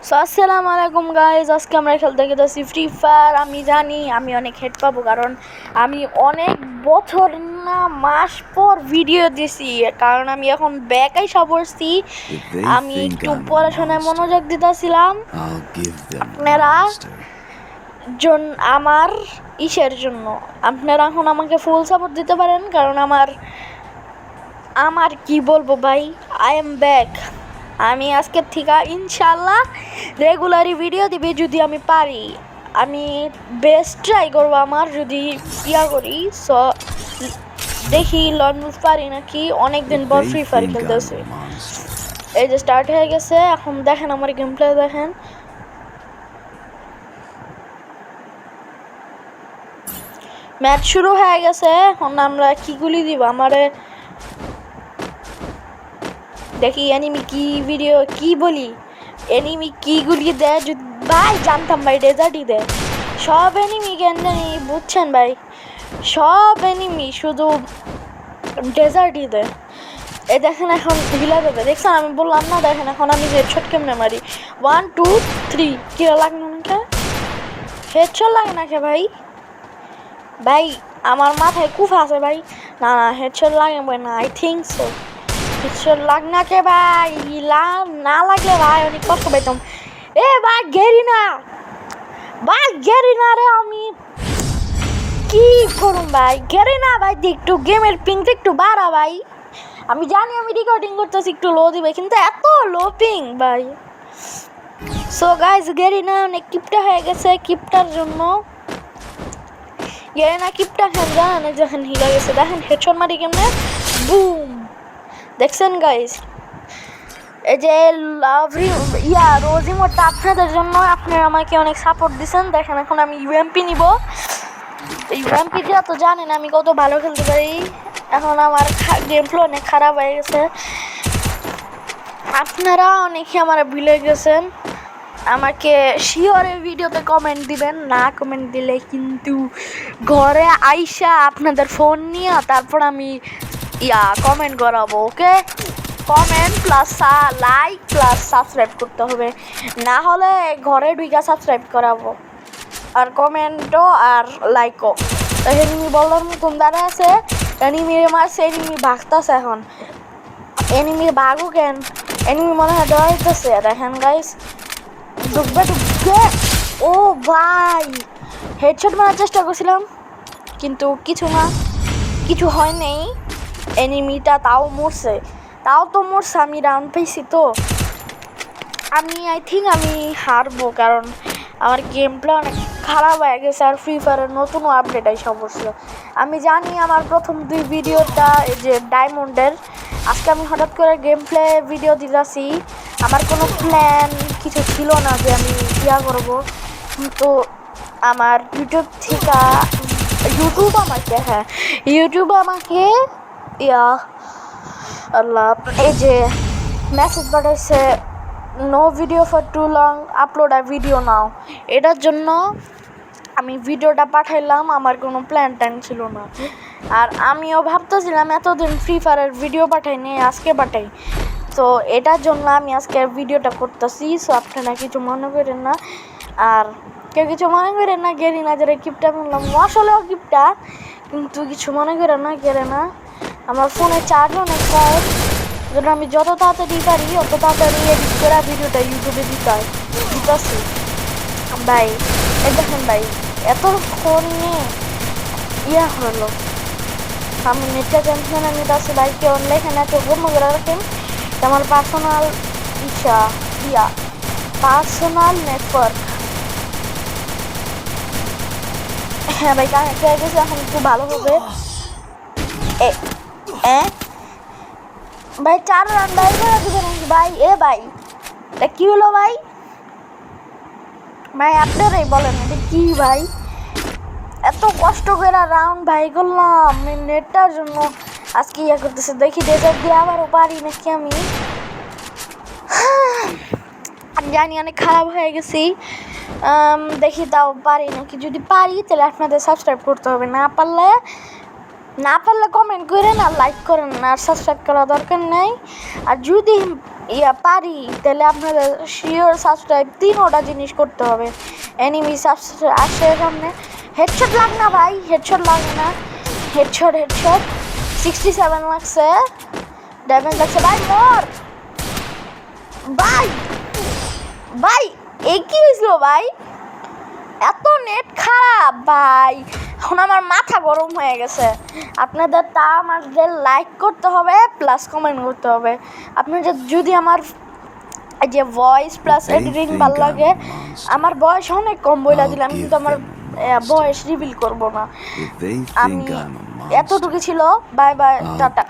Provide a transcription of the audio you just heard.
So আসসালামু আলাইকুম guys, আজকে আমরা খেলতে গেছি ফ্রি ফায়ার। আমি জানি আমি অনেক হেড পাবো, কারণ আমি অনেক বছর না মাস পর ভিডিও দিছি, কারণ আমি এখন ব্যাকাই পড়ছি। আমি একটু পড়াশোনায় মনোযোগ দিতেছিলাম। আপনারা আমার ইসের জন্য আপনারা এখন আমাকে ফুল সাপোর্ট দিতে পারেন, কারণ আমার কি বলবো ভাই, আই এম ব্যাক। আমি আজকের থেকে ইনশাল্লাহ রেগুলারই ভিডিও দিবি যদি আমি পারি। আমি বেস্ট ট্রাই করবো আমার, যদি করি। সো দেখি লন পারি নাকি। অনেকদিন পর ফ্রি ফায়ার খেলতেছি। এই যে স্টার্ট হয়ে গেছে, এখন দেখেন আমার গেম প্লে দেখেন। ম্যাচ শুরু হয়ে গেছে। এখন আমরা কি গুলি দিব আমারে দেখি। এনিমি কি ভিডিও কি বলি, এনিমি কি গুলি দেয় ভাই, জানতাম ভাই ডেজার্টই দেয়। সব এনিমি কেন বুঝছেন ভাই, সব এনিমি শুধু ডেজার্টই দেয়। এই দেখেন এখন হিলা দেবে, দেখছেন আমি বললাম না। দেখেন এখন আমি হেডশট কেমনে মারি, 1 2 3 কিরা লাগলো না, হেডশট লাগে না কে ভাই? ভাই আমার মাথায় কুফা আছে ভাই। না না, হেডশট লাগে না, আই থিঙ্ক সো। হেডশট লাগ না কে ভাই, না লাগলে ভাই অনেক কষ্ট পাইতাম। এ ভাই গেরি না রে, আমি কি করুম ভাই, গেরি না ভাই। একটু গেমের পিংটা একটু বাড়া ভাই। আমি জানি আমি রেকর্ডিং করতেছি, একটু লো দিবে, কিন্তু এত লো পিং ভাই। সো গাইজ, গেরি না অনেক কিপটা হয়ে গেছে। কিপটার জন্য গেরি না কিপটা খেন জানেন, যখন হিলা গেছে দেখেন হেডশট মারি কেমনে, বুম। দেখছেন গাইজ, এই যে রোজি মোটটা আপনাদের জন্য। আপনারা আমাকে অনেক সাপোর্ট দিচ্ছেন। দেখেন এখন আমি ইউএমপি নিব। ইউএমপি দিয়া তো জানেন আমি কত ভালো খেলতে পারি। এখন আমার গেম প্লে অনেক খারাপ হয়ে গেছে। আপনারা অনেকে আমার ভুলে গেছেন। আমাকে শিওরে ভিডিওতে কমেন্ট দিবেন, না কমেন্ট দিলে কিন্তু ঘরে আইসা আপনাদের ফোন নিয়ে তারপর আমি কমেন্ট করাবো। Okay, comment plus like plus subscribe করতে হবে, না হলে ঘরে ঢুকা সাবস্ক্রাইব করাবো। আর কমেন্টও আর লাইকও। এনিমি বলার মতন দাঁড়ায় আছে, এনিমি মারছে, এনিমি ভাগতেছে। এখন এনিমির ভাগও কেন, এনিমি মনে হয় ডরাইতেছে। দেখেন গাইস, ডুববে। ও ভাই, হেডশট মারার চেষ্টা করছিলাম কিন্তু কিছু হয় নাই। এনিমিটা তাও মরছে, আমি রাউন্ড পেয়েছি। তো আমি আই থিঙ্ক আমি হারবো, কারণ আমার গেম প্লে অনেক খারাপ হয়ে গেছে। আর ফ্রি ফায়ারের নতুন আপডেট আইসা পড়ছে। আমি জানি আমার প্রথম 2 ভিডিওটা এই যে ডায়মন্ডের, আজকে আমি হঠাৎ করে গেম প্লে ভিডিও দিতেছি। আমার কোনো প্ল্যান কিছু ছিল না যে আমি করবো, কিন্তু আমার ইউটিউব আমাকে আল্লাহ এই যে মেসেজ পাঠাইছে, no video for too long, upload a video now. এটার জন্য আমি ভিডিওটা পাঠাইলাম। আমার কোনো প্ল্যান ছিল না। আর আমিও ভাবতেছিলাম এতদিন ফ্রি ফায়ারের ভিডিও পাঠাইনি, আজকে পাঠাই। তো এটার জন্য আমি আজকে ভিডিওটা করতেছি। সো আপনারা কিছু মনে করেন না, আর কেউ কিছু মনে করেন না। গেরি না যারা কিপটা বললাম, আসলেও কিপটা, কিন্তু কিছু মনে করেন না। গেরে না, আমার ফোনে চার্জ অনেক কম, যেন আমি যত তাড়াতাড়ি পারি অত তাড়াতাড়ি এডিট করে ভিডিওটা ইউটিউবে দিতেছি ভাই। এই দেখেন ভাই, এত ফোন নিয়ে হলো। আমি নেটটা টেনশনে নিতেছি ভাই, কেউ লেখেন এত বন্ধ করে রাখেন। আমার পার্সোনাল নেটওয়ার্ক। হ্যাঁ ভাই, কানেক্ট হয়ে গেছে, এখন একটু ভালো হবে। ভাই 4 রান ভাই করে দিবেন নাকি ভাই? ভাই এটা কি হলো ভাই? আপনারাই বলেন এটা কি ভাই? এত কষ্ট করে রাউন্ড ভাই করলাম নেটটার জন্য, আজকে করতেছে। দেখি ডেজার্ট দিয়ে আবারও পারি নাকি আমি জানি অনেক খারাপ হয়ে গেছি। দেখি তাও পারি নাকি। যদি পারি তাহলে আপনাদের সাবস্ক্রাইব করতে হবে, না পারলে না পারলে কমেন্ট করেন আর লাইক করেন আর সাবস্ক্রাইব করা দরকার নেই। আর যদি পারি তাহলে আপনাদের শিওর সাবস্ক্রাইব 3টা জিনিস করতে হবে। এনিমি সাবস্ক্রাইব আসে সামনে, হেডশট লাগ না ভাই, হেডশট লাগে না, হেডশট 67 লাগছে, ড্যামেজ লাগছে ভাই, মর ভাই। ভাই এই কি হয়েছিল ভাই, এত নেট খারাপ ভাই, এখন আমার মাথা গরম হয়ে গেছে। আপনাদের তা আমাদের লাইক করতে হবে প্লাস কমেন্ট করতে হবে। আপনাদের যদি আমার যে ভয়েস প্লাস এডিটিং ভালো লাগে, আমার বয়স অনেক কম বইলা দিলাম, কিন্তু আমার বয়স রিভিল করব না। আমি এতটুকু ছিল, বাই বাই, টাটা।